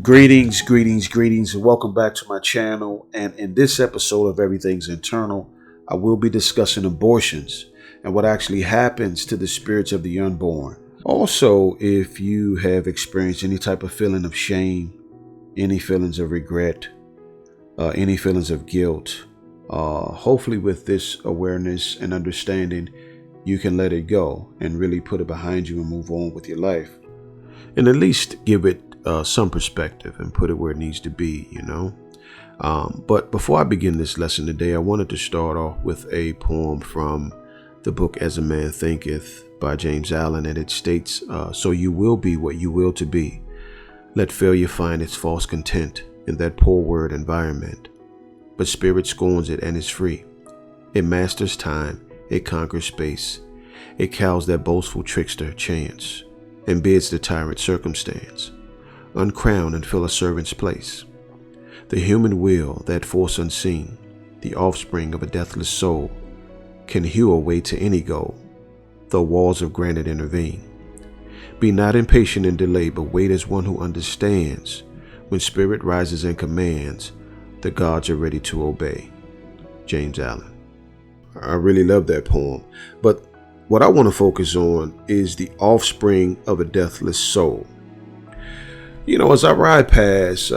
Greetings, and welcome back to my channel. And in this episode of Everything's Internal, I will be discussing abortions and what actually happens to the spirits of the unborn. Also, if you have experienced any type of feeling of shame, any feelings of regret, any feelings of guilt, hopefully with this awareness and understanding, you can let it go and really put it behind you and move on with your life. And at least give it some perspective and put it where it needs to be, But before I begin this lesson today, I wanted to start off with a poem from the book As a Man Thinketh by James Allen, and it states, so you will be what you will to be. Let failure find its false content in that poor word environment. But spirit scorns it and is free. It masters time, it conquers space. It cows that boastful trickster chance, and bids the tyrant circumstance uncrown and fill a servant's place. The human will, that force unseen, the offspring of a deathless soul, can hew a way to any goal, though walls of granite intervene. Be not impatient in delay, but wait as one who understands. When spirit rises and commands, the gods are ready to obey. James Allen. I really love that poem, but what I want to focus on is the offspring of a deathless soul. As I ride past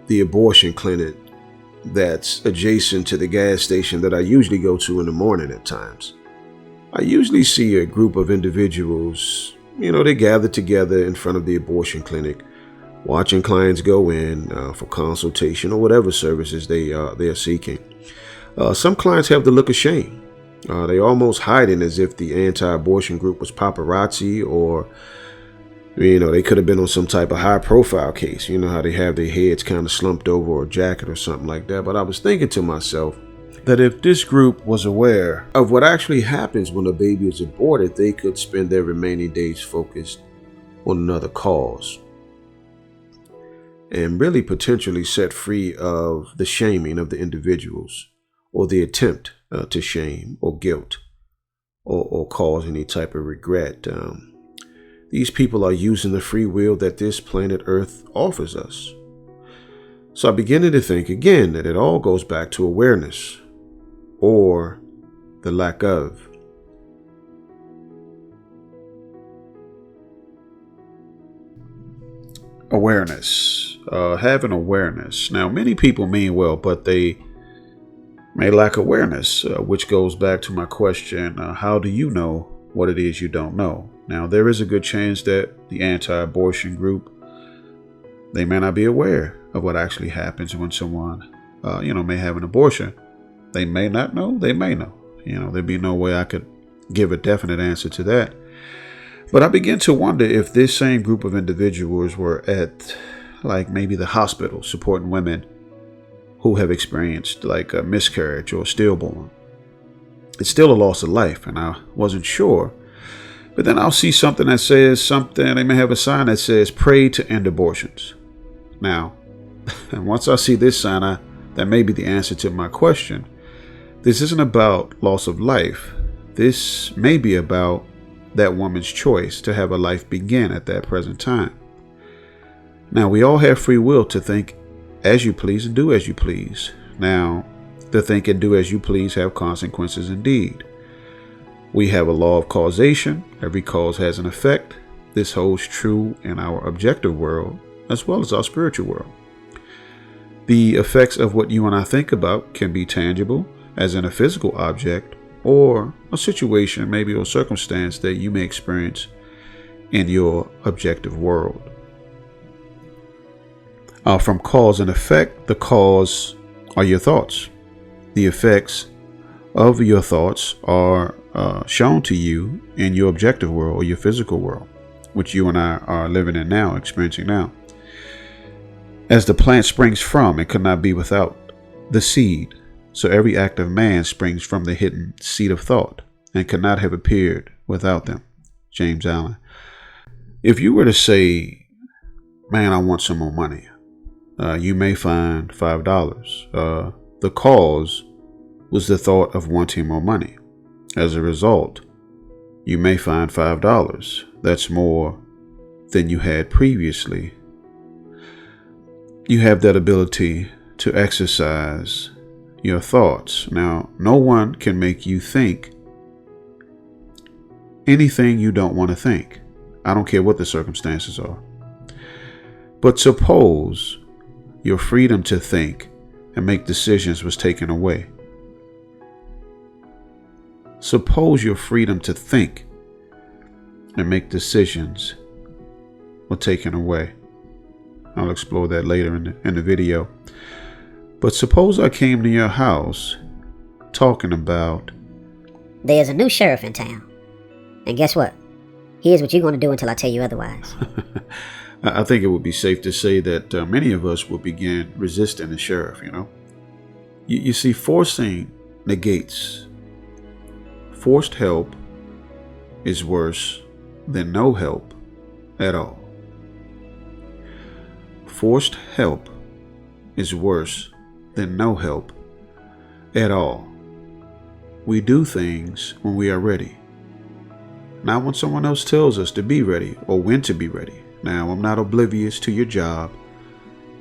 the abortion clinic that's adjacent to the gas station that I usually go to in the morning at times, I usually see a group of individuals, they gather together in front of the abortion clinic, watching clients go in for consultation or whatever services they are seeking. Some clients have the look of shame. They almost hiding as if the anti-abortion group was paparazzi, or they could have been on some type of high profile case. How they have their heads kind of slumped over a jacket or something like that. But I was thinking to myself that if this group was aware of what actually happens when a baby is aborted, they could spend their remaining days focused on another cause and really potentially set free of the shaming of the individuals or the attempt to shame or guilt or cause any type of regret. These people are using the free will that this planet Earth offers us. So I'm beginning to think again that it all goes back to awareness, or the lack of. Awareness. Having awareness. Now, many people mean well, but they may lack awareness, which goes back to my question, how do you know what it is you don't know? Now, there is a good chance that the anti-abortion group, they may not be aware of what actually happens when someone, may have an abortion. They may not know. They may know. There'd be no way I could give a definite answer to that. But I begin to wonder if this same group of individuals were at, maybe the hospital supporting women who have experienced a miscarriage or stillborn. It's still a loss of life, and I wasn't sure. But then I'll see something that says something. They may have a sign that says, pray to end abortions. Now, and once I see this sign, that may be the answer to my question. This isn't about loss of life. This may be about that woman's choice to have a life begin at that present time. Now, we all have free will to think as you please and do as you please. Now, the think and do as you please have consequences indeed. We have a law of causation. Every cause has an effect. This holds true in our objective world as well as our spiritual world. The effects of what you and I think about can be tangible, as in a physical object, or a situation, maybe a circumstance that you may experience in your objective world. From cause and effect, the cause are your thoughts. The effects of your thoughts are shown to you in your objective world or your physical world, which you and I are living in now, experiencing now. As the plant springs from, it could not be without the seed. So every act of man springs from the hidden seed of thought and could not have appeared without them. James Allen. If you were to say, man, I want some more money, you may find $5. The cause was the thought of wanting more money. As a result, you may find $5. That's more than you had previously. you have that ability to exercise your thoughts. Now, no one can make you think anything you don't want to think. I don't care what the circumstances are. But suppose your freedom to think and make decisions was taken away. Suppose your freedom to think and make decisions were taken away. I'll explore that later in the video. But suppose I came to your house talking about, there's a new sheriff in town. And guess what? Here's what you're going to do until I tell you otherwise. I think it would be safe to say that many of us will begin resisting the sheriff, You see, forcing negates. Forced help is worse than no help at all. Forced help is worse than no help at all. We do things when we are ready, not when someone else tells us to be ready or when to be ready. Now, I'm not oblivious to your job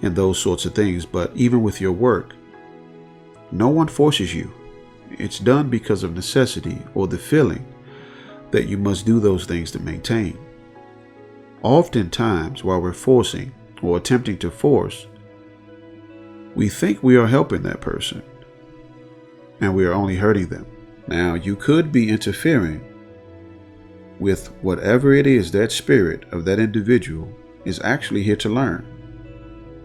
and those sorts of things, but even with your work, no one forces you. It's done because of necessity or the feeling that you must do those things to maintain. Oftentimes, while we're forcing or attempting to force, we think we are helping that person and we are only hurting them. Now, you could be interfering with whatever it is that spirit of that individual is actually here to learn.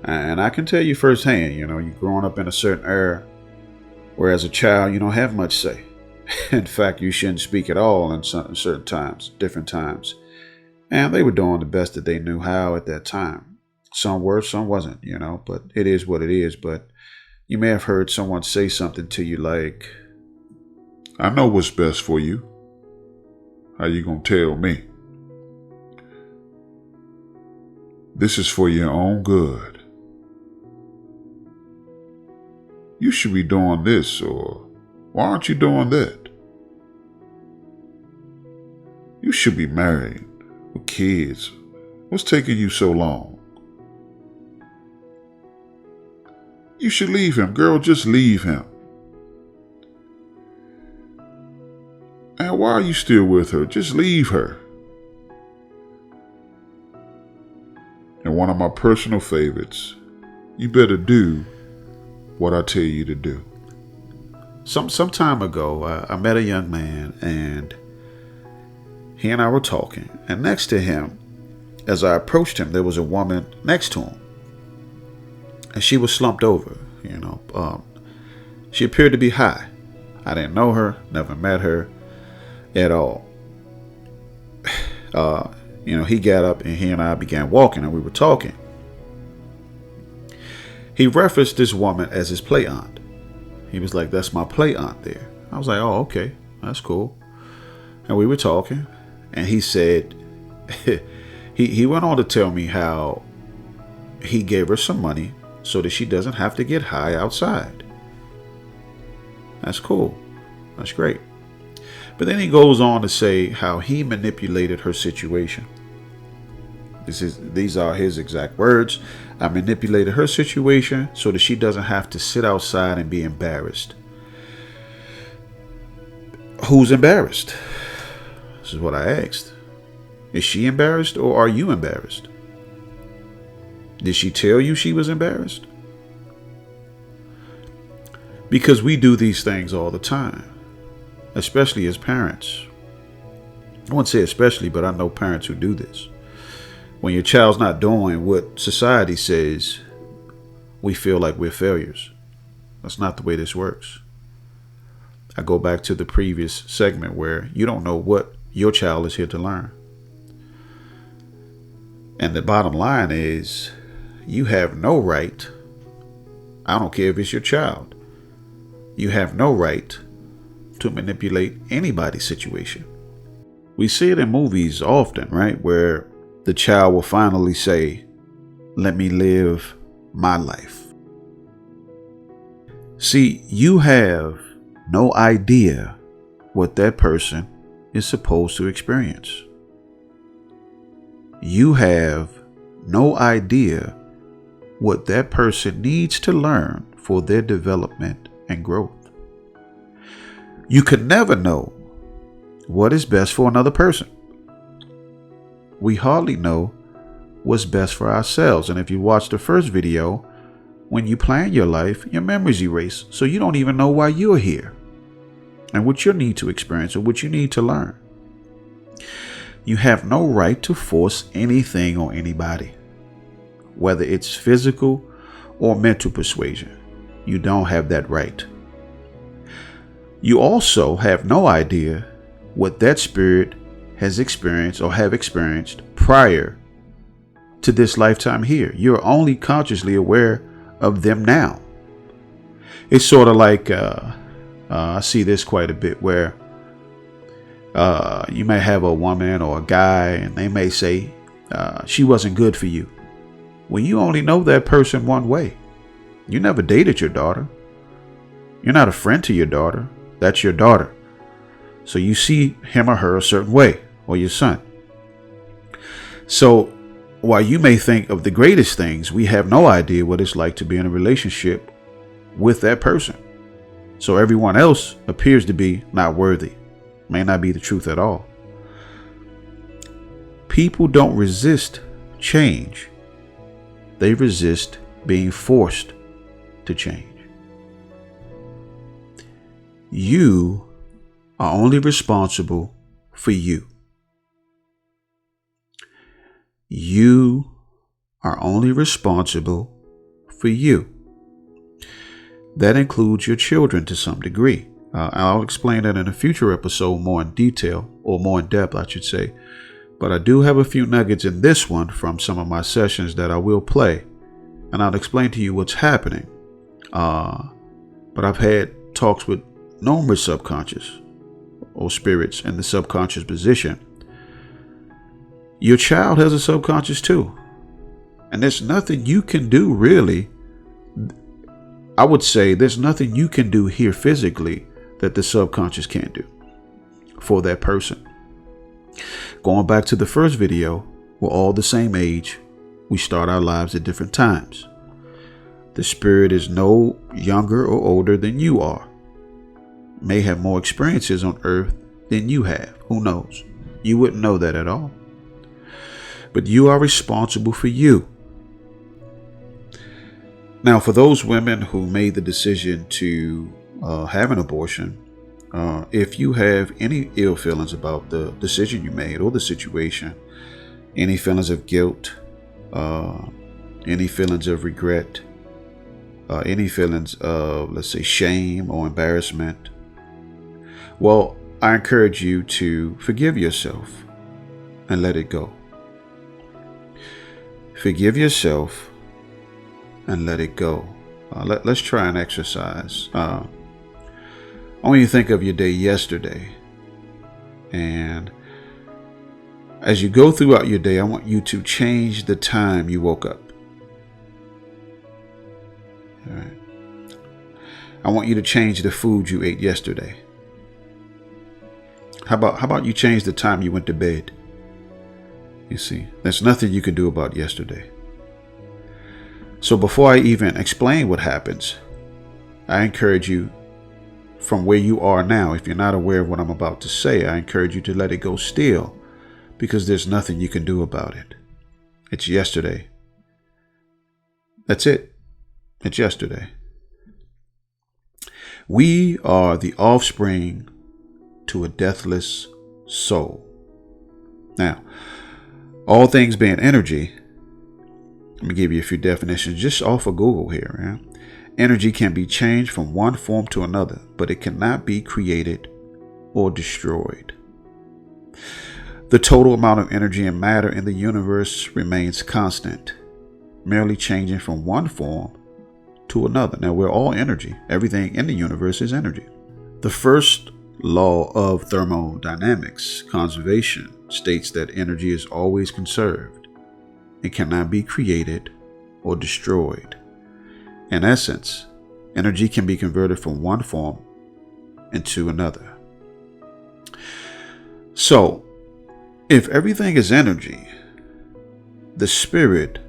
And I can tell you firsthand, you're growing up in a certain era where as a child you don't have much say. In fact, you shouldn't speak at all in certain times, different times. And they were doing the best that they knew how at that time. Some were, some wasn't, but it is what it is. But you may have heard someone say something to you like, I know what's best for you. How you gonna tell me? This is for your own good. You should be doing this, or why aren't you doing that? You should be married with kids. What's taking you so long? You should leave him, girl, just leave him. And why are you still with her? Just leave her. And one of my personal favorites, you better do what I tell you to do. Some time ago, I met a young man, and he and I were talking. And next to him, as I approached him, there was a woman next to him. And she was slumped over, She appeared to be high. I didn't know her, never met her at all. He got up and he and I began walking and we were talking. He referenced this woman as his play aunt. He was like, that's my play aunt there. I was like, oh, okay, that's cool. And we were talking and he said, he went on to tell me how he gave her some money so that she doesn't have to get high outside. That's cool. That's great. But then he goes on to say how he manipulated her situation. These are his exact words. I manipulated her situation so that she doesn't have to sit outside and be embarrassed. Who's embarrassed? This is what I asked. Is she embarrassed or are you embarrassed? Did she tell you she was embarrassed? Because we do these things all the time, especially as parents. I wouldn't say especially, but I know parents who do this. When your child's not doing what society says, we feel like we're failures. That's not the way this works. I go back to the previous segment where you don't know what your child is here to learn. And the bottom line is, you have no right, I don't care if it's your child, you have no right to manipulate anybody's situation. We see it in movies often, right? Where the child will finally say, let me live my life. See, you have no idea what that person is supposed to experience. You have no idea what that person needs to learn for their development and growth. You can never know what is best for another person. We hardly know what's best for ourselves. And if you watch the first video, when you plan your life, your memories erase. So you don't even know why you're here and what you need to experience or what you need to learn. You have no right to force anything on anybody, whether it's physical or mental persuasion. You don't have that right. You also have no idea what that spirit has experienced or have experienced prior to this lifetime here. You're only consciously aware of them now. It's sort of like, I see this quite a bit where you may have a woman or a guy and they may say, she wasn't good for you. Well, you only know that person one way. You never dated your daughter. You're not a friend to your daughter. That's your daughter. So you see him or her a certain way, or your son. So while you may think of the greatest things, we have no idea what it's like to be in a relationship with that person. So everyone else appears to be not worthy. May not be the truth at all. People don't resist change. They resist being forced to change. You are only responsible for you. You are only responsible for you. That includes your children to some degree. I'll explain that in a future episode more in detail, or more in depth, I should say. But I do have a few nuggets in this one from some of my sessions that I will play, and I'll explain to you what's happening. But I've had talks with numerous subconscious or spirits in the subconscious position. Your child has a subconscious too. And there's nothing you can do really. I would say there's nothing you can do here physically that the subconscious can't do for that person. Going back to the first video, we're all the same age. We start our lives at different times. The spirit is no younger or older than you are. May have more experiences on earth than you have. Who knows? You wouldn't know that at all. But you are responsible for you. Now, for those women who made the decision to have an abortion, if you have any ill feelings about the decision you made or the situation, any feelings of guilt, any feelings of regret, any feelings of, let's say, shame or embarrassment, well, I encourage you to forgive yourself and let it go. Forgive yourself and let it go. Let's try an exercise. I want you to think of your day yesterday. And as you go throughout your day, I want you to change the time you woke up. All right. I want you to change the food you ate yesterday. How about you change the time you went to bed? You see, there's nothing you can do about yesterday. So before I even explain what happens, I encourage you, from where you are now, if you're not aware of what I'm about to say, I encourage you to let it go still, because there's nothing you can do about it. It's yesterday. That's it. It's yesterday. We are the offspring to a deathless soul. Now, all things being energy, let me give you a few definitions just off of Google here. Yeah? Energy can be changed from one form to another, but it cannot be created or destroyed. The total amount of energy and matter in the universe remains constant, merely changing from one form to another. Now, we're all energy. Everything in the universe is energy. The first law of thermodynamics, conservation, states that energy is always conserved. It cannot be created or destroyed. In essence, energy can be converted from one form into another. So, if everything is energy, the spirit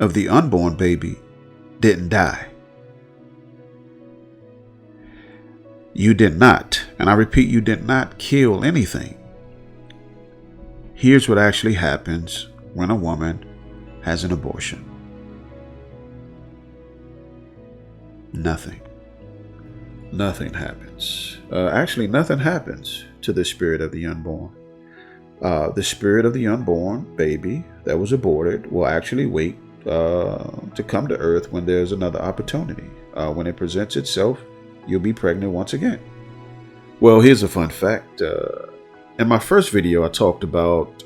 of the unborn baby didn't die. You did not, and I repeat, you did not kill anything. Here's what actually happens when a woman has an abortion. Nothing. Nothing happens. Actually, nothing happens to the spirit of the unborn. The spirit of the unborn baby that was aborted will actually wait to come to earth when there's another opportunity. When it presents itself, you'll be pregnant once again. Well, here's a fun fact. In my first video, I talked about,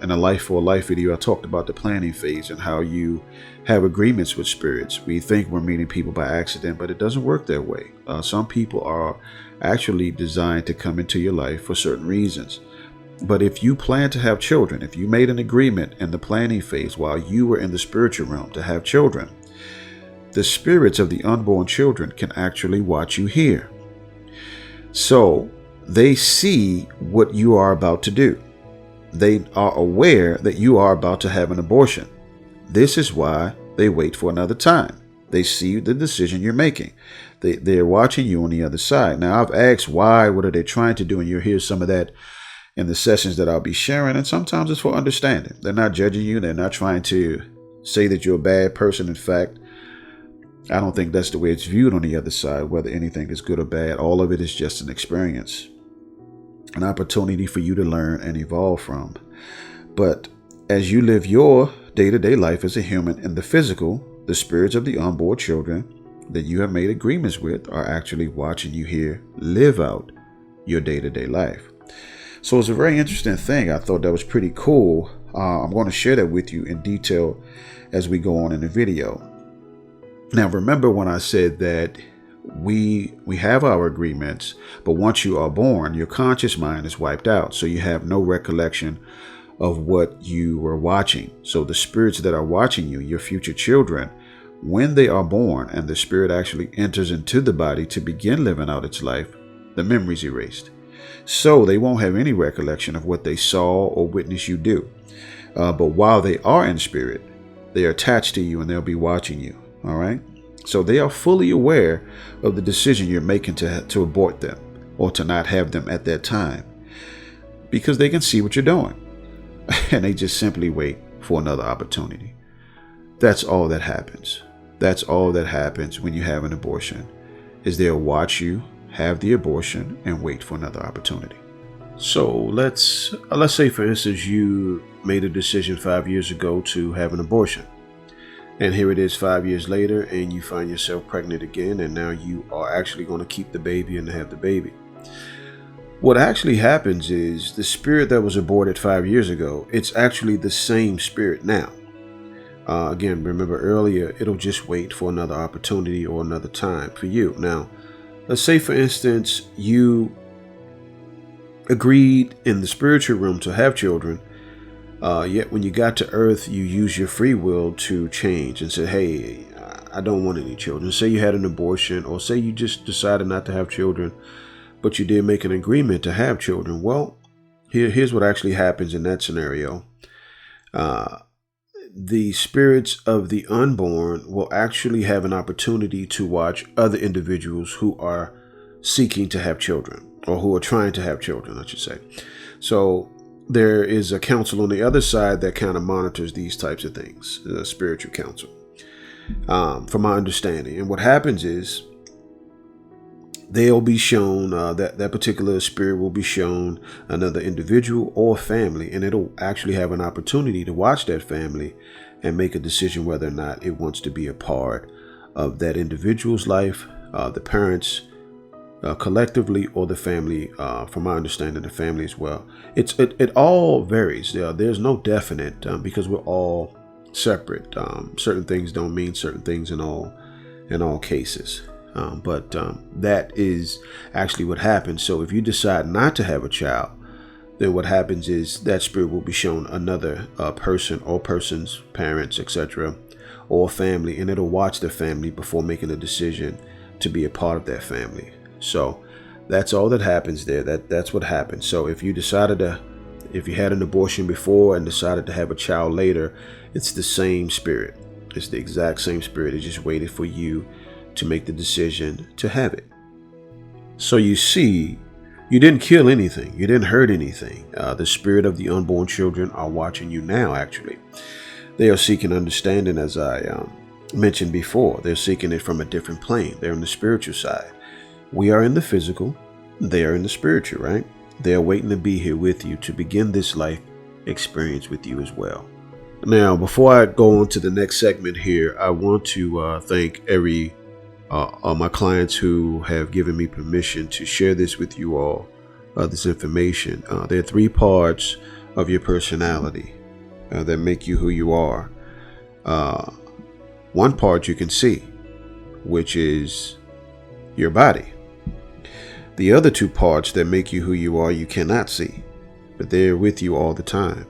in a Life for a Life video, I talked about the planning phase and how you have agreements with spirits. We think we're meeting people by accident, but it doesn't work that way. Some people are actually designed to come into your life for certain reasons. But if you plan to have children, if you made an agreement in the planning phase while you were in the spiritual realm to have children, the spirits of the unborn children can actually watch you here. So they see what you are about to do. They are aware that you are about to have an abortion. This is why they wait for another time. They see the decision you're making. They're watching you on the other side. Now, I've asked why, what are they trying to do? And you'll hear some of that in the sessions that I'll be sharing. And sometimes it's for understanding. They're not judging you. They're not trying to say that you're a bad person. In fact, I don't think that's the way it's viewed on the other side, whether anything is good or bad. All of it is just an experience, an opportunity for you to learn and evolve from. But as you live your day-to-day life as a human in the physical, the spirits of the unborn children that you have made agreements with are actually watching you here live out your day-to-day life. So it's a very interesting thing. I thought that was pretty cool. I'm going to share that with you in detail as we go on in the video. Now, remember when I said that we have our agreements, but once you are born, your conscious mind is wiped out. So you have no recollection of what you were watching. So the spirits that are watching you, your future children, when they are born and the spirit actually enters into the body to begin living out its life, the memory's erased. So they won't have any recollection of what they saw or witnessed you do. But while they are in spirit, they are attached to you and they'll be watching you. All right. So they are fully aware of the decision you're making to abort them or to not have them at that time, because they can see what you're doing and they just simply wait for another opportunity. That's all that happens. That's all that happens when you have an abortion, is they'll watch you have the abortion and wait for another opportunity. So let's say, for instance, you made a decision 5 years ago to have an abortion. And here it is 5 years later, and you find yourself pregnant again, and now you are actually going to keep the baby and have the baby. What actually happens is the spirit that was aborted 5 years ago, it's actually the same spirit now. Again, remember earlier, it'll just wait for another opportunity or another time for you. Now, let's say, for instance, you agreed in the spiritual realm to have children. Yet when you got to earth, you use your free will to change and say, hey, I don't want any children. Say you had an abortion, or say you just decided not to have children, but you did make an agreement to have children. Well, here's what actually happens in that scenario. The spirits of the unborn will actually have an opportunity to watch other individuals who are seeking to have children, or who are trying to have children, I should say. So there is a council on the other side that kind of monitors these types of things, a spiritual council, from my understanding. And what happens is they'll be shown, that particular spirit will be shown another individual or family, and it'll actually have an opportunity to watch that family and make a decision whether or not it wants to be a part of that individual's life, the parents, collectively, or the family. From my understanding, the family as well. It all varies. There's no definite, because we're all separate. Certain things don't mean certain things in all cases. But that is actually what happens. So if you decide not to have a child, then what happens is that spirit will be shown another person or person's parents, etc., or family, and it'll watch the family before making a decision to be a part of that family. So that's all that happens there. That's what happens. So if you had an abortion before and decided to have a child later, it's the same spirit. It's the exact same spirit. It just waited for you to make the decision to have it. So you see, you didn't kill anything. You didn't hurt anything. The spirit of the unborn children are watching you now, actually. They are seeking understanding, as I mentioned before. They're seeking it from a different plane. They're on the spiritual side. We are in the physical. They are in the spiritual, right? They are waiting to be here with you to begin this life experience with you as well. Now, before I go on to the next segment here, I want to thank my clients who have given me permission to share this with you all, this information. There are 3 parts of your personality that make you who you are. One part you can see, which is your body. The other 2 parts that make you who you are, you cannot see, but they're with you all the time.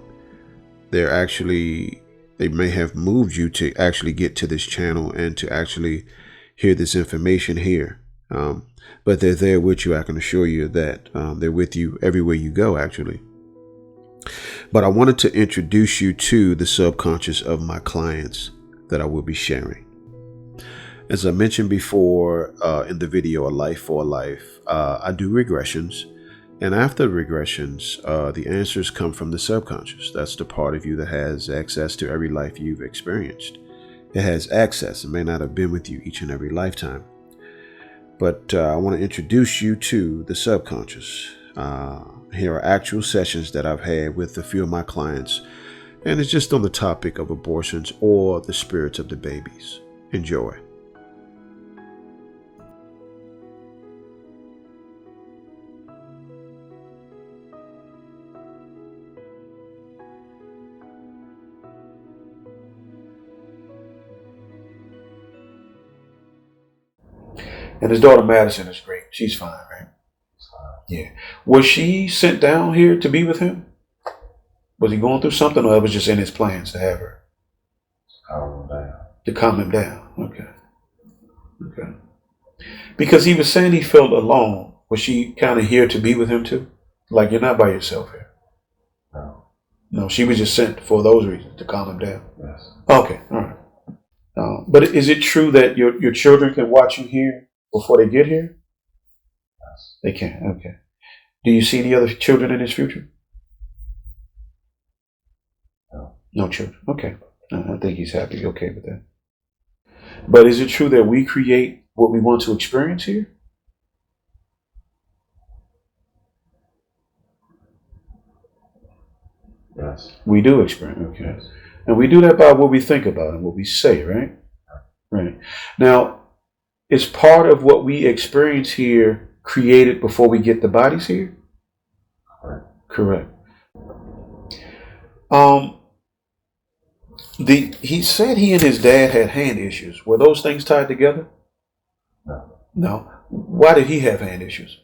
They may have moved you to actually get to this channel and to actually hear this information here. But they're there with you. I can assure you that they're with you everywhere you go, actually. But I wanted to introduce you to the subconscious of my clients that I will be sharing. As I mentioned before in the video, A Life for a Life, I do regressions. And after regressions, the answers come from the subconscious. That's the part of you that has access to every life you've experienced. It has access. It may not have been with you each and every lifetime. But I want to introduce you to the subconscious. Here are actual sessions that I've had with a few of my clients. And it's just on the topic of abortions or the spirits of the babies. Enjoy. And his daughter Madison is great. She's fine, right? Yeah. Was she sent down here to be with him? Was he going through something, or it was just in his plans to have her? Calm him down. To calm him down. Okay. Okay. Because he was saying he felt alone. Was she kind of here to be with him too? Like, you're not by yourself here. No. No, she was just sent for those reasons, to calm him down. Yes. Okay. All right. But is it true that your children can watch you here before they get here? Yes. They can. Okay. Do you see any other children in his future? No. No children. Okay. I think he's happy. Okay with that. But is it true that we create what we want to experience here? Yes. We do experience. Okay. Yes. And we do that by what we think about and what we say, right? Right. Now, is part of what we experience here created before we get the bodies here? Correct. Correct. He said he and his dad had hand issues. Were those things tied together? No. No. Why did he have hand issues?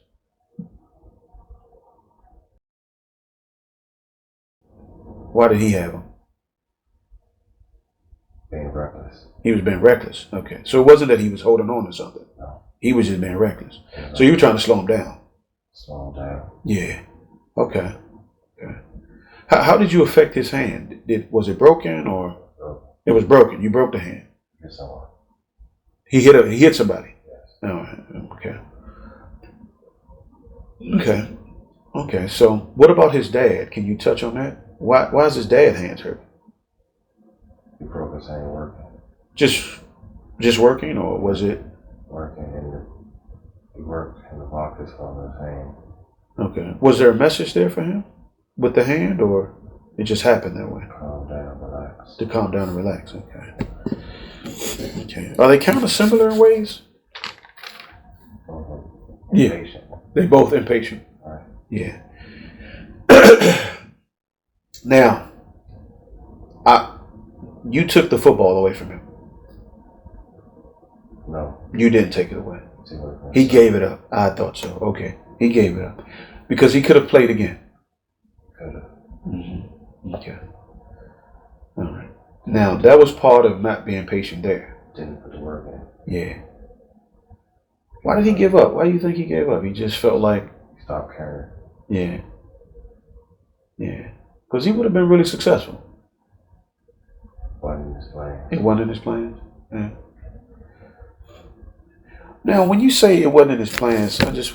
Why did he have them? Being reckless. He was being reckless. Okay. So it wasn't that he was holding on to something. No. He was just being reckless. Yeah, So you were trying to slow him down. slow him down. Yeah. Okay. Okay. How did you affect his hand? Was it broken or? It was broken. You broke the hand. Hit someone. He hit somebody. Yes. Oh, okay. Okay. Okay. So what about his dad? Can you touch on that? Why is his dad hands hurt? He broke his hand working. Just working, or was it? Working and he worked in the pockets from his hand. Okay. Was there a message there for him with the hand, or it just happened that way? Calm down, relax. To calm down and relax. Okay. Okay. Are they kind of similar in ways? Yeah. Impatient. They both impatient. Right. Yeah. Now, you took the football away from him. No. You didn't take it away. He gave it up. I thought so. Okay. He gave it up. Because he could have played again. Could have. Mm-hmm. Okay. All right. Now, that was part of not being patient there. Didn't put the work in. Yeah. Why did he give up? Why do you think he gave up? He just felt like... Stop caring. Yeah. Yeah. Because he would have been really successful. wasn't in his plan. It wasn't in his plans? Yeah. Now, when you say it wasn't in his plans, I'm just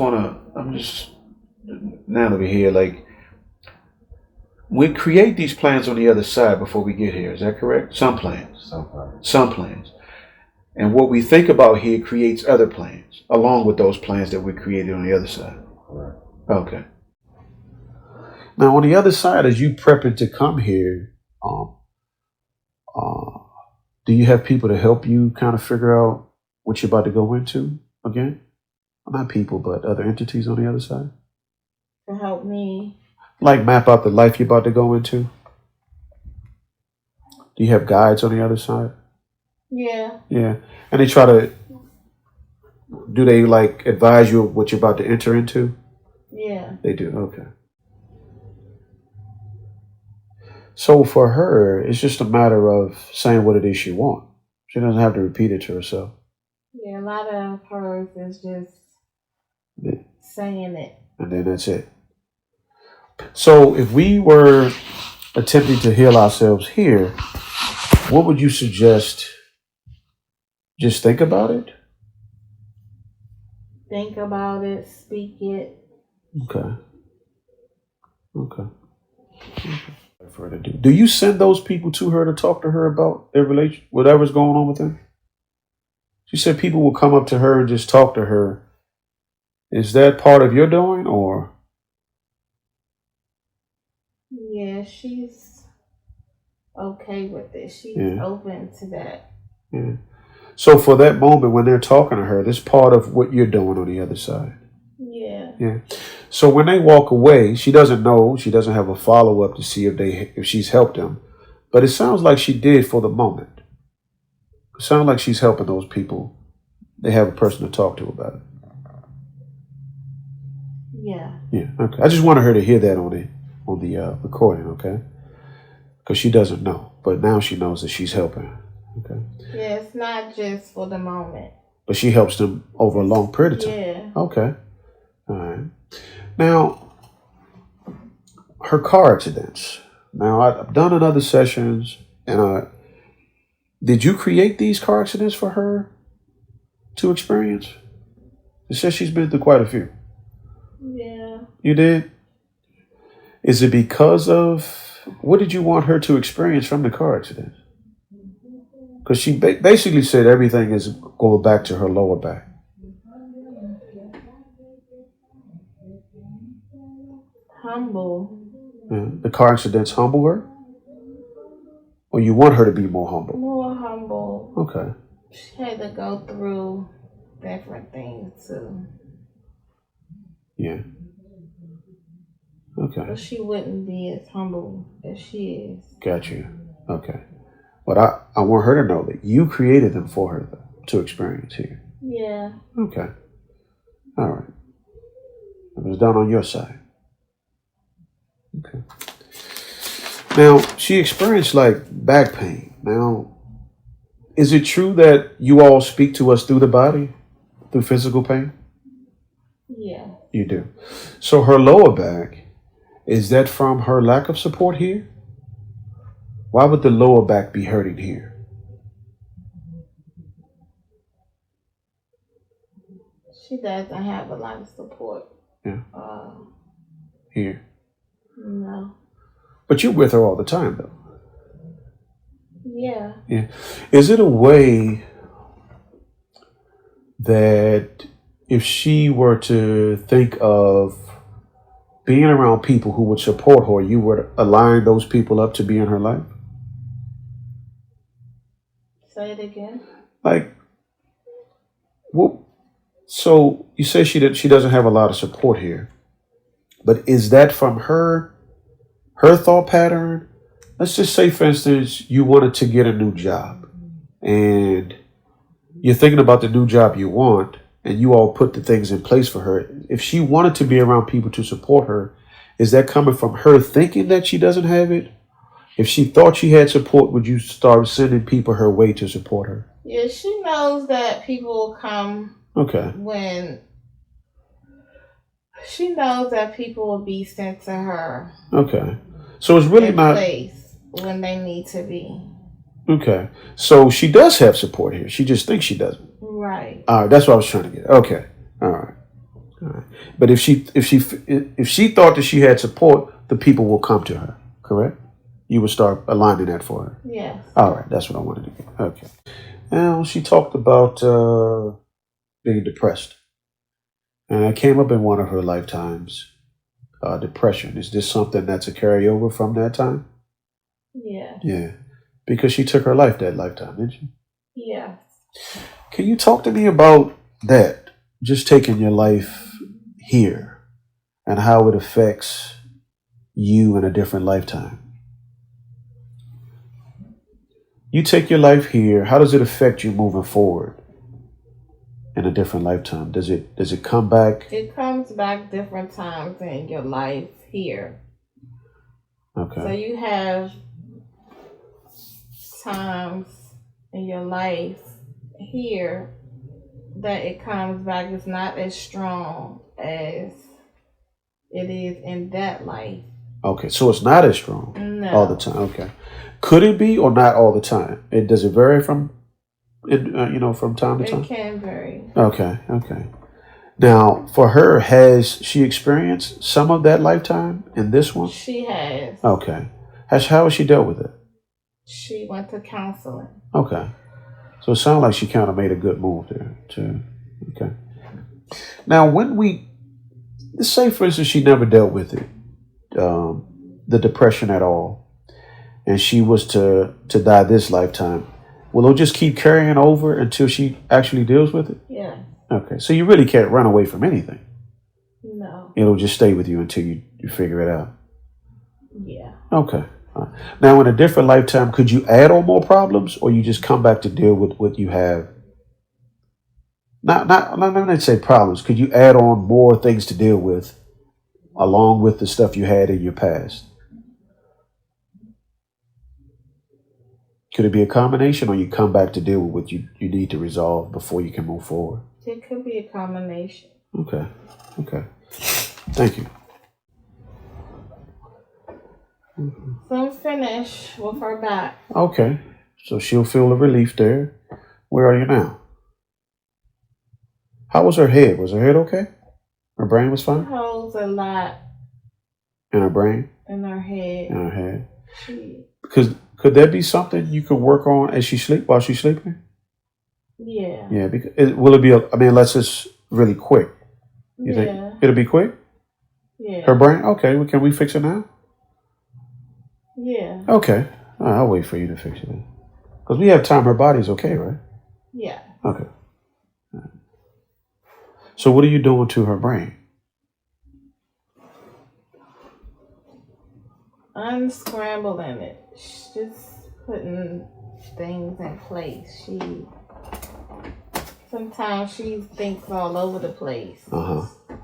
now over here, like, we create these plans on the other side before we get here. Is that correct? Some plans. Some plans. And what we think about here creates other plans, along with those plans that we created on the other side. Correct. Okay. Now, on the other side, as you prepping to come here, do you have people to help you kind of figure out what you're about to go into again? Not people, but other entities on the other side? To help me. Like map out the life you're about to go into? Do you have guides on the other side? Yeah. Yeah. And they try to, do they like advise you of what you're about to enter into? Yeah. They do, okay. So for her, it's just a matter of saying what it is she wants. She doesn't have to repeat it to herself. Yeah, a lot of hers is just saying it. And then that's it. So if we were attempting to heal ourselves here, what would you suggest? Just think about it? Think about it, speak it. Okay. For her to do. Do you send those people to her to talk to her about their relation, whatever's going on with them? She said people will come up to her and just talk to her. Is that part of your doing, or? Yeah, she's okay with it. She's open to that. Yeah. So for that moment when they're talking to her, this part of what you're doing on the other side. Yeah. Yeah. So when they walk away, she doesn't know. She doesn't have a follow up to see if she's helped them. But it sounds like she did for the moment. It sounds like she's helping those people. They have a person to talk to about it. Yeah. Yeah. Okay. I just wanted her to hear that on the recording. Okay. Because she doesn't know, but now she knows that she's helping. Okay. Yeah, it's not just for the moment. But she helps them over a long period of time. Yeah. Okay. All right. Now, her car accidents. Now, I've done in other sessions, and did you create these car accidents for her to experience? It says she's been through quite a few. Yeah. You did? Is it because of, what did you want her to experience from the car accident? Because she basically said everything is going back to her lower back. Humble. Yeah. The car accidents humble her? Or you want her to be more humble? More humble. Okay. She had to go through different things too. Yeah. Okay. But she wouldn't be as humble as she is. Got you. Okay. But I want her to know that you created them for her, though, to experience here. Yeah. Okay. All right. It was done on your side. Okay. Now, she experienced like back pain. Now, is it true that you all speak to us through the body, through physical pain? Yeah. You do. So her lower back, is that from her lack of support here? Why would the lower back be hurting here? She doesn't have a lot of support. Yeah. Here. No. But you're with her all the time, though. Yeah. Yeah. Is it a way that if she were to think of being around people who would support her, you would align those people up to be in her life? Say it again. Like, well, so you say she doesn't have a lot of support here, but is that from her thought pattern? Let's just say, for instance, you wanted to get a new job, and you're thinking about the new job you want, and you all put the things in place for her. If she wanted to be around people to support her, is that coming from her thinking that she doesn't have it? If she thought she had support, would you start sending people her way to support her? Yeah, she knows that people will come. Okay. When she knows that people will be sent to her. Okay. So it's really not place when they need to be. Okay. So she does have support here. She just thinks she doesn't. Right. All right. That's what I was trying to get. Okay. All right. All right. But if she thought that she had support, the people will come to her. Correct? You would start aligning that for her. Yes. All right. That's what I wanted to get. Okay. Now she talked about being depressed, and it came up in one of her lifetimes. Depression. Is this something that's a carryover from that time? Yeah. Yeah. Because she took her life that lifetime, didn't she? Yeah. Can you talk to me about that? Just taking your life here and how it affects you in a different lifetime. You take your life here, how does it affect you moving forward in a different lifetime? Does it come back? It comes back different times in your life here. Okay. So you have times in your life here that it comes back. It's not as strong as it is in that life. Okay, so it's not as strong No. all the time. Okay. Could it be or not all the time? Does it vary from from time to time? It can vary. Okay, okay. Now, for her, has she experienced some of that lifetime in this one? She has. Okay. How has she dealt with it? She went to counseling. Okay. So it sounds like she kind of made a good move there, too. Okay. Now, let's say, for instance, she never dealt with it, the depression at all, and she was to die this lifetime, will it just keep carrying over until she actually deals with it? Yeah. Okay. So you really can't run away from anything. No. It'll just stay with you until you figure it out. Yeah. Okay. Now, in a different lifetime, could you add on more problems, or you just come back to deal with what you have? Not let me say problems. Could you add on more things to deal with, along with the stuff you had in your past? Could it be a combination, or you come back to deal with what you need to resolve before you can move forward? It could be a combination. Okay. Okay. Thank you. So I'm finished with her back. Okay. So she'll feel a relief there. Where are you now? How was her head? Was her head okay? Her brain was She fine? holds a lot In her brain? in her head. In her head. She, Because could that be something you could work on as while she's sleeping? yeah. Yeah. Because will it be? Unless it's really quick. You Yeah. think it'll be quick? Yeah. Her brain? Okay. Well, can we fix it now? Yeah. Okay. All right, I'll wait for you to fix it. Because we have time. Her body's okay, right? Yeah. Okay. So what are you doing to her brain? Unscrambling it. She's just putting things in place. Sometimes she thinks all over the place.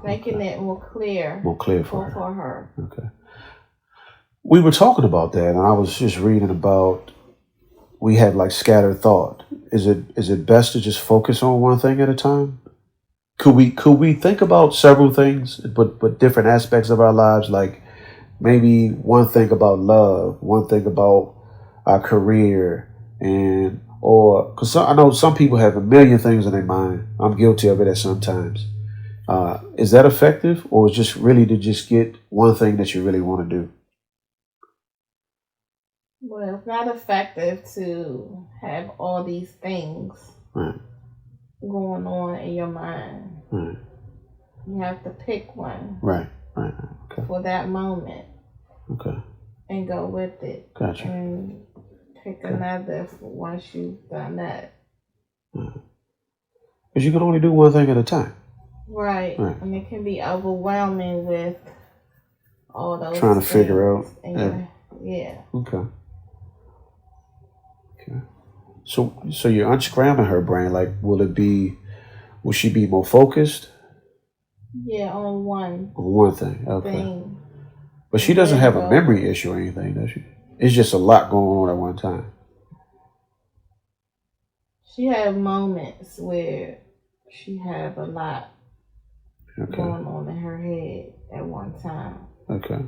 Making it more clear. More clear for her. For her. Okay. We were talking about that, and I was just reading about we have like scattered thought. Is it best to just focus on one thing at a time? Could we think about several things, but different aspects of our lives, like maybe one thing about love, one thing about our career, because I know some people have a million things in their mind. I'm guilty of it at some times. Is that effective, or is just really to just get one thing that you really want to do? Well, it's not effective to have all these things Right. going on in your mind. Right. You have to pick one. Right. Okay. For that moment. Okay. And go with it. Gotcha. And pick another once you've done that. Because you can only do one thing at a time. Right. And it can be overwhelming with all those trying to things figure out. Yeah. Okay. So you're unscrambling her brain. Like, will she be more focused? Yeah, on one. On one thing. Okay. Thing. But she doesn't have a memory issue or anything, does she? It's just a lot going on at one time. She had moments where she had a lot going on in her head at one time. Okay.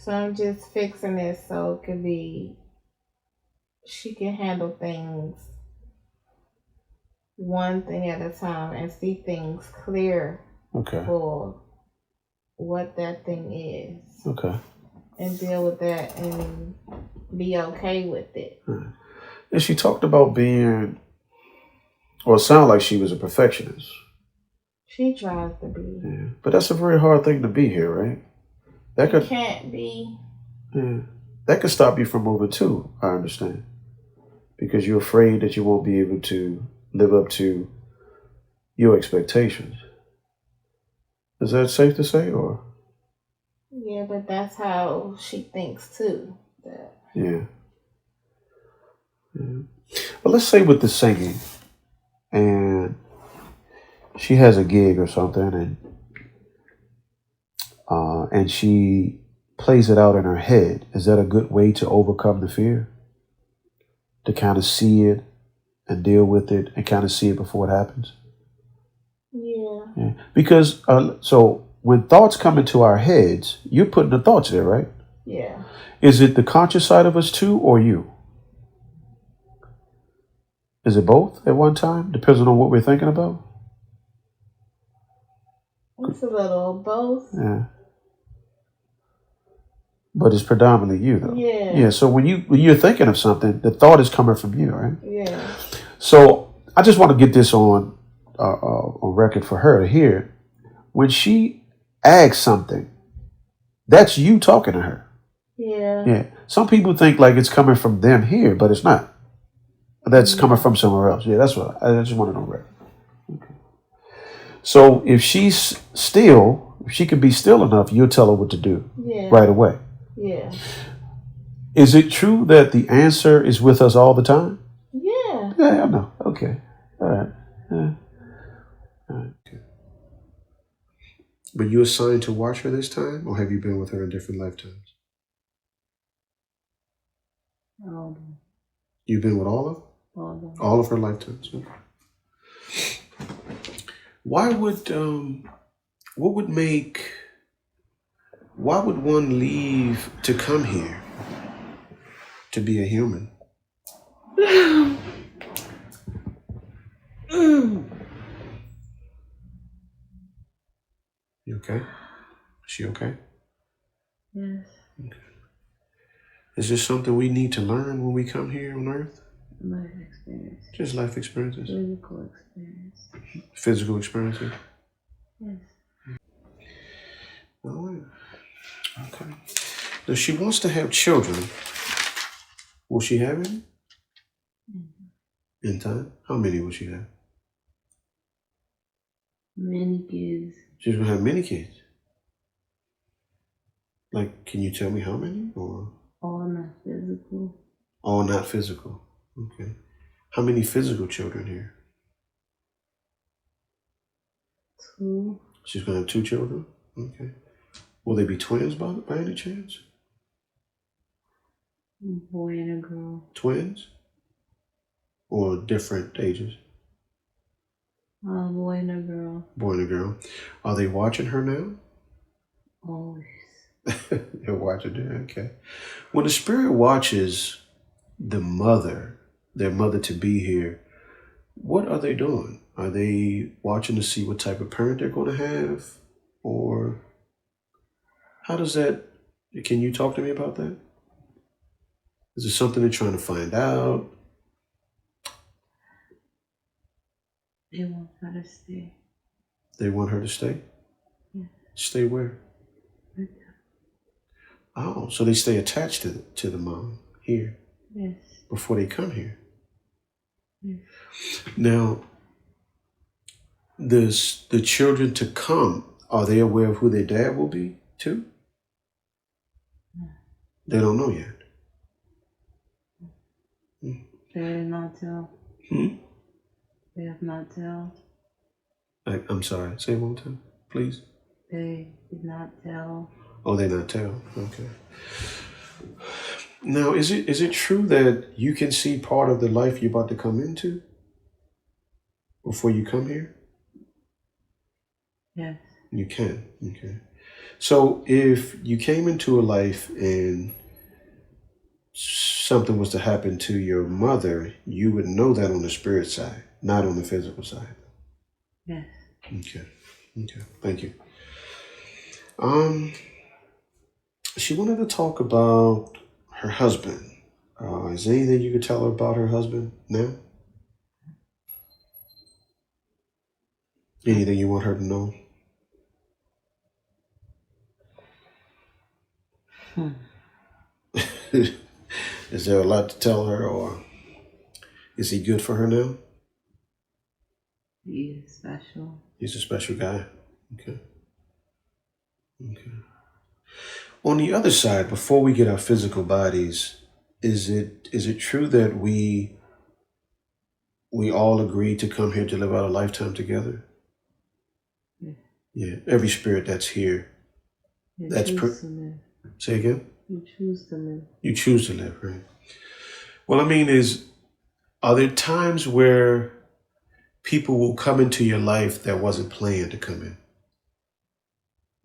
So I'm just fixing it so it could be she can handle things one thing at a time and see things clear Okay. for what that thing is Okay. and deal with that and be okay with it. And she talked about being, well, it sounded like she was a perfectionist. She tries to be. Yeah. But that's a very hard thing to be here, right? That It could, can't be. yeah, that could stop you from moving too, I understand. Because you're afraid that you won't be able to live up to your expectations. Is that safe to say, or? Yeah, but that's how she thinks too. That Yeah. Yeah. Well, let's say with the singing, and she has a gig or something, and she plays it out in her head. Is that a good way to overcome the fear? To kind of see it and deal with it and kind of see it before it happens? yeah. Yeah. Because, so when thoughts come into our heads, you're putting the thoughts there, right? Yeah. Is it the conscious side of us too, or you? Is it both at one time, depending on what we're thinking about? It's a little both. Yeah. But it's predominantly you, though. Yeah. Yeah. So when you're thinking of something, the thought is coming from you, right? Yeah. So I just want to get this on record for her to hear. When she asks something, that's you talking to her. Yeah. Yeah. Some people think like it's coming from them here, but it's not. That's coming from somewhere else. Yeah, that's what I just want to know. Right. Okay. So if she's still, if she can be still enough, you'll tell her what to do right away. Yeah. Is it true that the answer is with us all the time? Yeah. Yeah, I know. Okay. All right. Yeah. All right. Okay. But you assigned to watch her this time, or have you been with her in different lifetimes? You've been with all of them? All of her lifetimes. Okay. Why would what would make why would one leave to come here to be a human? You okay? Is she okay? Yes, Okay. Is this something we need to learn when we come here on Earth? life experience, Just life experiences? physical experience. Physical experiences? Yes, Oh, yeah. Okay. Now she wants to have children. Will she have any? In time? How many will she have? many kids. She's gonna have many kids. Like, can you tell me how many? Or All not physical. all not physical? Okay. How many physical children here? 2 She's gonna have 2 children? Okay. Will they be twins by any chance? boy and a girl. Twins? Or different ages? Boy and a girl. Boy and a girl. Are they watching her now? Always. They're watching her, okay. When the spirit watches the mother, their mother to be here, what are they doing? Are they watching to see what type of parent they're going to have? Or how does that, can you talk to me about that? Is it something they're trying to find out? They want her to stay. They want her to stay? Yeah. Stay where? With them. Oh, so they stay attached to the mom here Yes. before they come here. Yes. Now, the children to come, are they aware of who their dad will be too? No. They don't know yet. They did not tell. Hmm? They have not tell. I'm sorry. Say it one more time, please. They did not tell. Oh, they not tell. Okay. Now, is it true that you can see part of the life you're about to come into before you come here? Yes. You can. Okay. So if you came into a life and something was to happen to your mother, you would know that on the spirit side, not on the physical side. Yes. Okay. Thank you. She wanted to talk about her husband. Is there anything you could tell her about her husband now? Anything you want her to know? Is there a lot to tell her, or is he good for her now? He is special. He's a special guy. Okay. On the other side, before we get our physical bodies, is it true that we all agreed to come here to live out a lifetime together? Yes. Yeah. Every spirit that's here. You That's choose to live. Say again? You choose to live. You choose to live, right? Well, I mean, are there times where people will come into your life that wasn't planned to come in?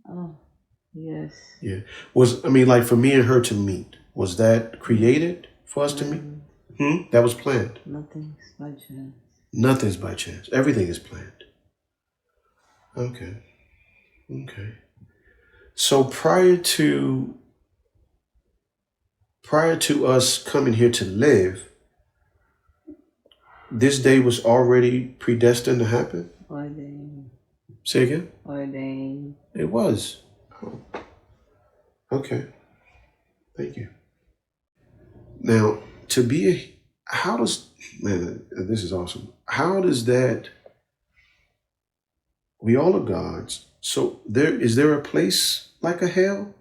Oh, yes. Yeah. Like for me and her to meet, was that created for us to meet? That was planned. Nothing's by chance. Nothing's by chance. Everything is planned. Okay. So prior to us coming here to live, this day was already predestined to happen? Ordained. Say again? Ordained. It was. Oh. Okay. Thank you. Now, this is awesome. How does that, we all are gods, so is there a place like a hell?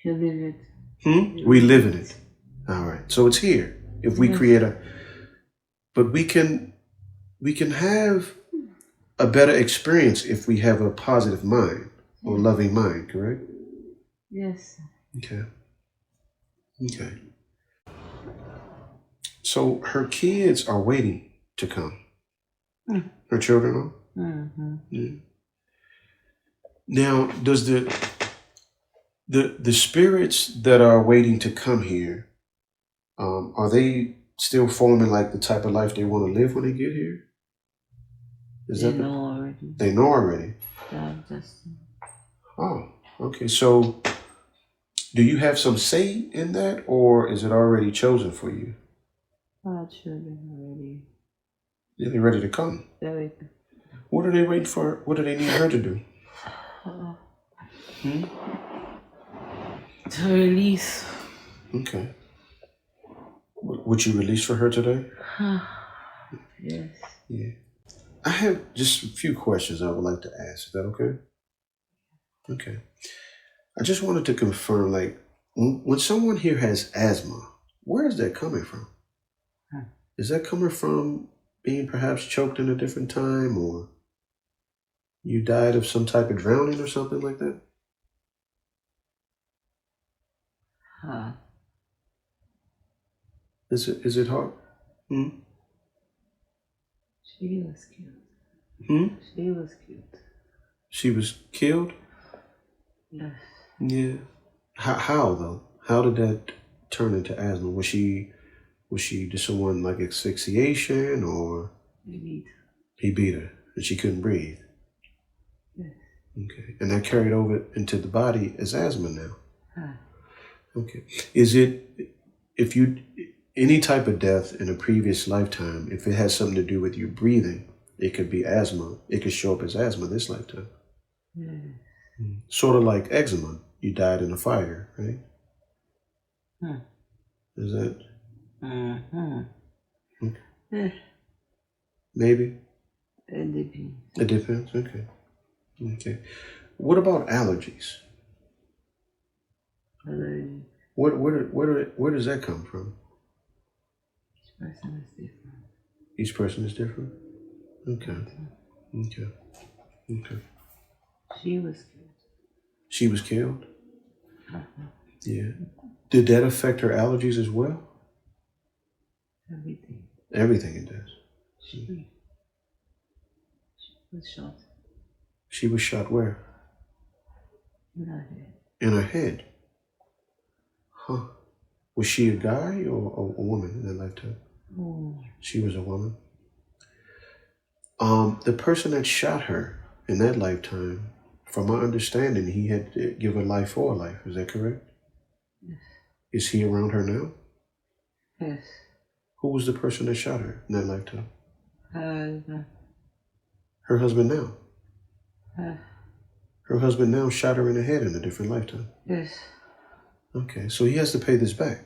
You live it. We live in it. All right. So it's here. If we create but we can have a better experience if we have a positive mind or loving mind, correct? Yes. Okay. So her kids are waiting to come. Her children are? Mm-hmm. Yeah. Now, does the spirits that are waiting to come here, are they still forming like the type of life they want to live when they get here? They know already. They know already. God just. Oh, okay. So, do you have some say in that, or is it already chosen for you? Our children already. Yeah, they're ready to come. Very. What are they waiting for? What do they need her to do? To release. Okay. Would you release for her today? Yes. Yeah. I have just a few questions I would like to ask. Is that okay? Okay. I just wanted to confirm, like, when someone here has asthma, where is that coming from? Is that coming from being perhaps choked in a different time, or you died of some type of drowning or something like that? Is it hard? She was killed. She was killed. She was killed? Yes. Yeah. How though? How did that turn into asthma? Was she did someone like asphyxiation, or he beat her and she couldn't breathe? Yes. Okay. And that carried over into the body as asthma now. Okay. Is it, if you, any type of death in a previous lifetime, if it has something to do with you breathing, it could be asthma. It could show up as asthma this lifetime. Sort of like eczema. You died in a fire, right? Is that? Okay. Maybe. It depends. It depends. Okay. What about allergies? Allergy. Where does that come from? Each person is different. Each person is different. Okay. She was killed. She was killed? Yeah. Did that affect her allergies as well? Everything. Everything it does. She was shot. She was shot where? In her head. In her head. Huh. Was she a guy or a woman in that lifetime? Oh, She was a woman. The person that shot her in that lifetime, from my understanding, he had given life for life. Is that correct? yes. Is he around her now? Yes. Who was the person that shot her in that lifetime? Husband. Her husband now. Uh, Her husband now shot her in the head in a different lifetime. yes. Okay, so he has to pay this back.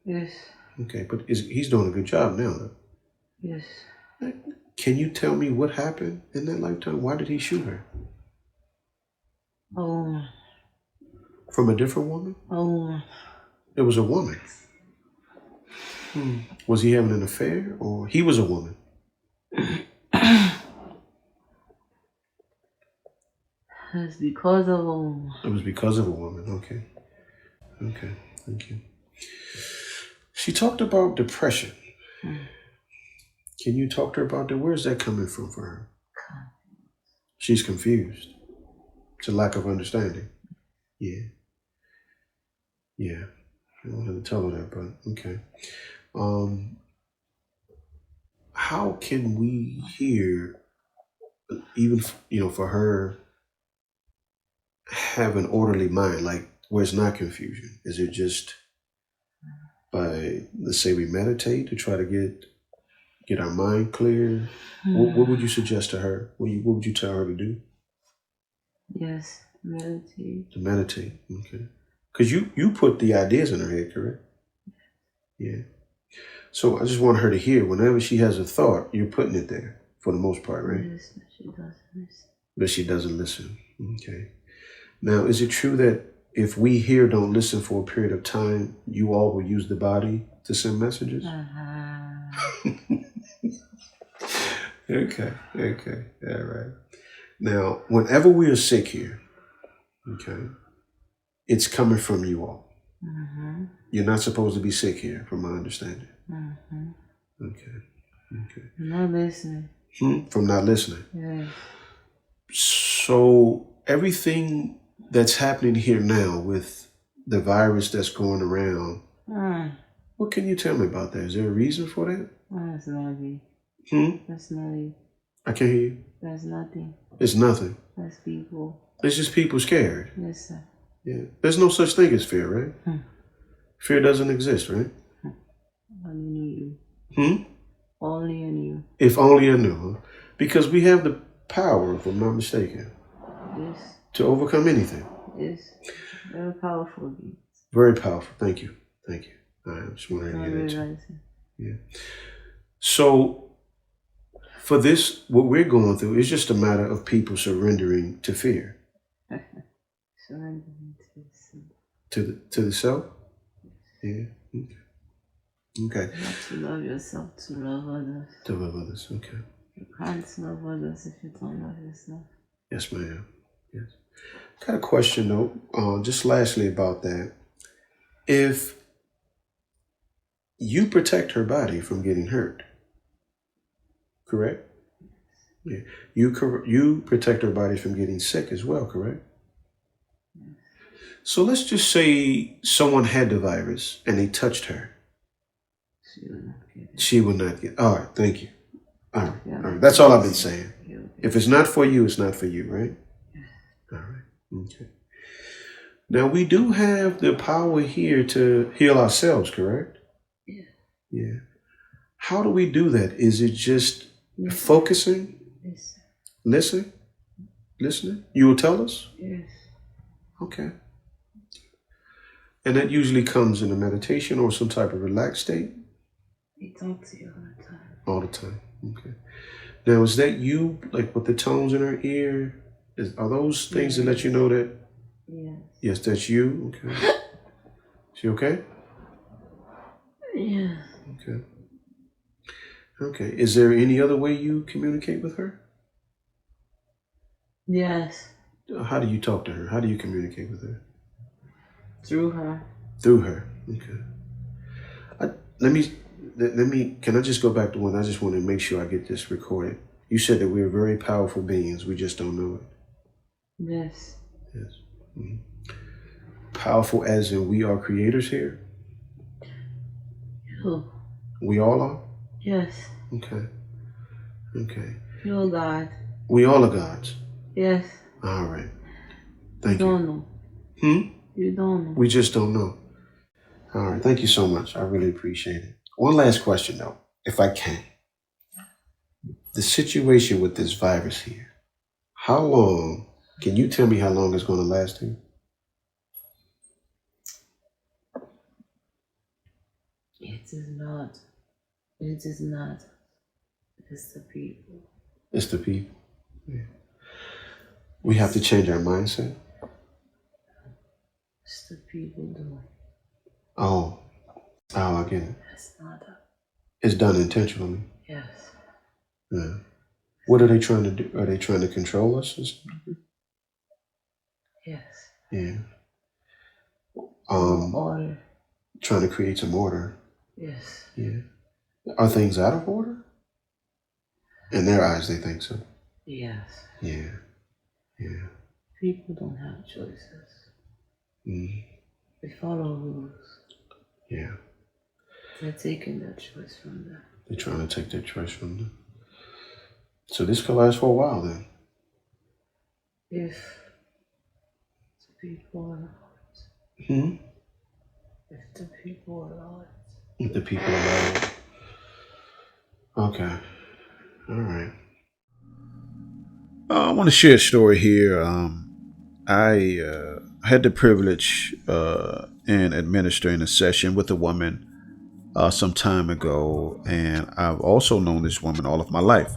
Yes. Okay, but he's doing a good job now, though. Yes. Can you tell me what happened in that lifetime? Why did he shoot her? Oh, From a different woman? oh, It was a woman. Was he having an affair, or he was a woman? it's because of It was because of a woman. Okay. Okay. Thank you. She talked about depression. Can you talk to her about that? Where's that coming from for her? She's confused. It's a lack of understanding. Yeah. Yeah. I don't have to tell her that, but okay. How can we hear, even, for her, have an orderly mind, like where it's not confusion? Is it just by, let's say, we meditate to try to get our mind clear? What would you suggest to her? What would you tell her to do? Yes, meditate. To meditate, okay. Because you put the ideas in her head, correct? Yeah. So I just want her to hear, whenever she has a thought, you're putting it there for the most part, right? Yes, but she doesn't listen. But she doesn't listen. Okay. Now, is it true that if we here don't listen for a period of time, you all will use the body to send messages? Okay. All right. Now, whenever we are sick here, okay, it's coming from you all. Mm-hmm. You're not supposed to be sick here, from my understanding. Mm-hmm. Okay. Not listening. From not listening. Yes. So everything that's happening here now with the virus that's going around, what can you tell me about that? Is there a reason for that? That's nothing. That's nothing. I can't hear you. That's nothing. It's nothing. That's people. It's just people scared. Yes, sir. Yeah. There's no such thing as fear, right? Fear doesn't exist, right? Only you. Only in you. If only I knew, huh? Because we have the power, if I'm not mistaken, Yes. to overcome anything. Yes. Very powerful. Very powerful. Thank you. I just wanted to get that. Yeah. So for this, what we're going through is just a matter of people surrendering to fear. Surrendering To the self? Yeah. Okay. Not to love yourself, to love others. To love others. Okay. You can't love others if you don't love yourself. Yes, ma'am. Yes. Got a question though. Just lastly about that. If you protect her body from getting hurt, correct? Yeah. You protect her body from getting sick as well, correct? Yes. So let's just say someone had the virus and they touched her. She will not get it. She will not get. All right. Thank you. All right. That's all I've been saying. If it's not for you, it's not for you, right? Yes. All right. Okay. Now we do have the power here to heal ourselves, correct? Yeah. Yeah. How do we do that? Is it just focusing? Listen. Listening? You will tell us? Yes. Okay. And that usually comes in a meditation or some type of relaxed state? He talks to you all the time. All the time. Okay. Now, is that you, like with the tones in her ear? Are those things that let you know that? Yes. Yes, that's you. Okay. She okay? Yeah. Okay. Okay. Is there any other way you communicate with her? Yes. How do you talk to her? How do you communicate with her? Through her. Through her. Okay. Let me, can I just go back to one? I just want to make sure I get this recorded. You said that we're very powerful beings. We just don't know it. Yes. Yes. Mm-hmm. Powerful as in we are creators here? Who? We all are? Yes. Okay. Okay. You're God. We all are gods. Yes. All right. Thank You you. don't know. You don't know. We just don't know. All right. Thank you so much. I really appreciate it. One last question, though, if I can. The situation with this virus here, how long, can you tell me how long it's going to last here? It is not. It is not. It's the people. It's the people. Yeah. We have to change our mindset. It's the people doing. Oh, I get it. It's not. It's done intentionally. Yes. Yeah. What are they trying to do? Are they trying to control us? Yes. Yeah. Order. Trying to create some order. Yes. Yeah. Are things out of order? In their eyes, they think so. Yes. Yeah. Yeah. People don't have choices. They follow rules. Yeah. They're taking that choice from them. They're trying to take their choice from them. So this could last for a while then. If the people allow it. If the people allow it. If the people allow it. Okay. All right. I want to share a story here. I had the privilege in administering a session with a woman some time ago, and I've also known this woman all of my life.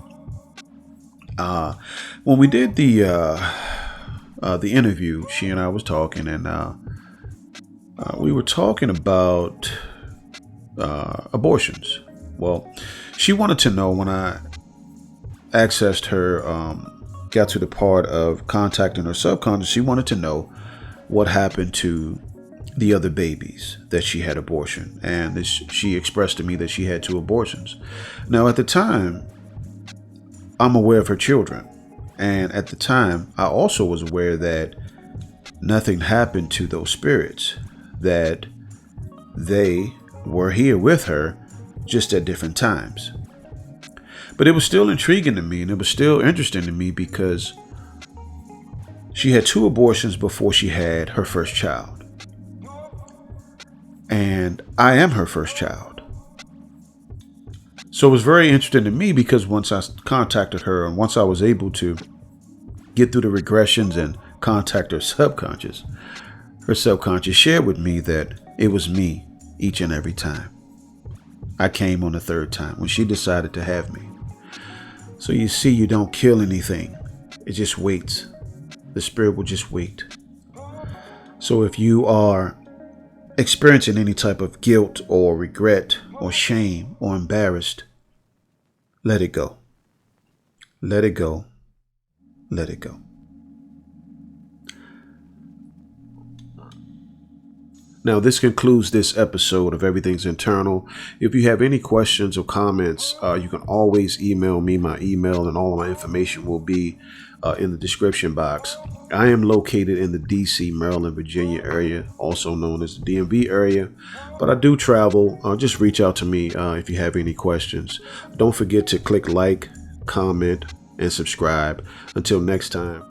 When we did the interview, she and I was talking, and we were talking about abortions. Well, she wanted to know, when I accessed her, got to the part of contacting her subconscious, she wanted to know what happened to the other babies that she had abortion. And she expressed to me that she had 2 abortions. Now, at the time, I'm aware of her children. And at the time, I also was aware that nothing happened to those spirits, that they were here with her, just at different times. But it was still intriguing to me, and it was still interesting to me, because she had 2 abortions before she had her first child. And I am her first child. So it was very interesting to me, because once I contacted her, and once I was able to get through the regressions and contact her subconscious shared with me that it was me each and every time. I came on the 3rd time when she decided to have me. So you see, you don't kill anything. It just waits. The spirit will just wait. So if you are experiencing any type of guilt or regret or shame or embarrassed, let it go. Let it go. Let it go. Now, this concludes this episode of Everything's Internal. If you have any questions or comments, you can always email me. My email and all of my information will be in the description box. I am located in the DC, Maryland, Virginia area, also known as the DMV area, but I do travel. Just reach out to me if you have any questions. Don't forget to click like, comment, and subscribe. Until next time,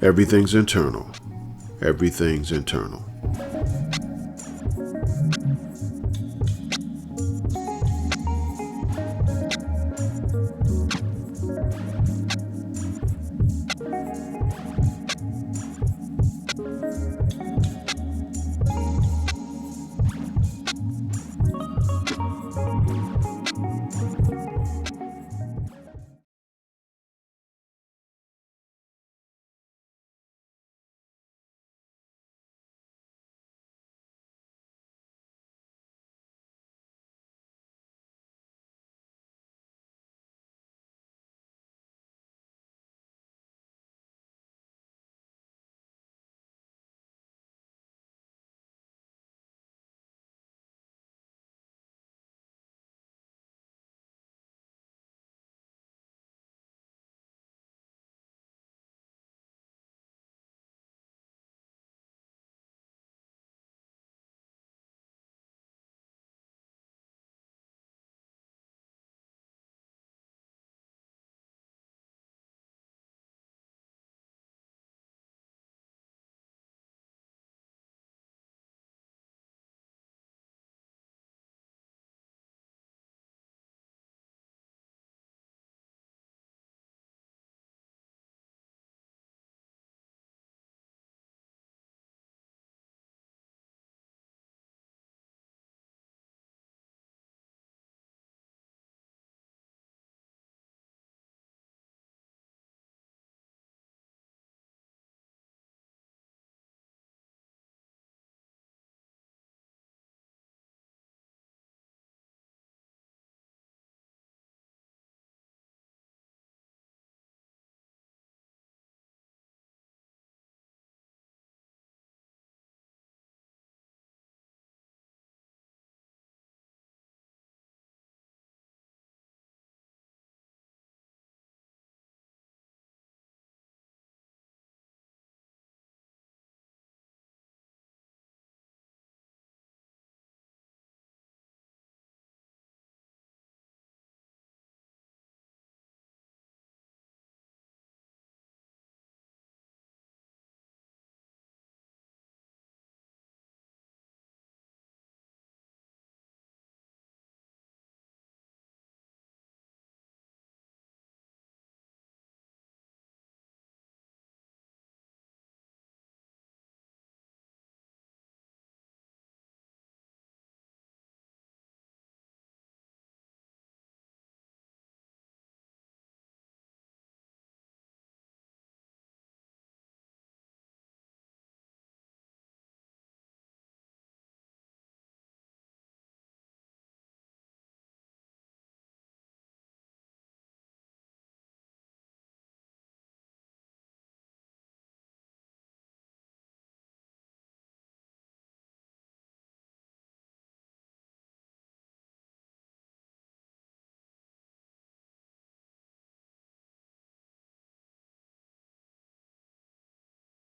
everything's internal. Everything's internal.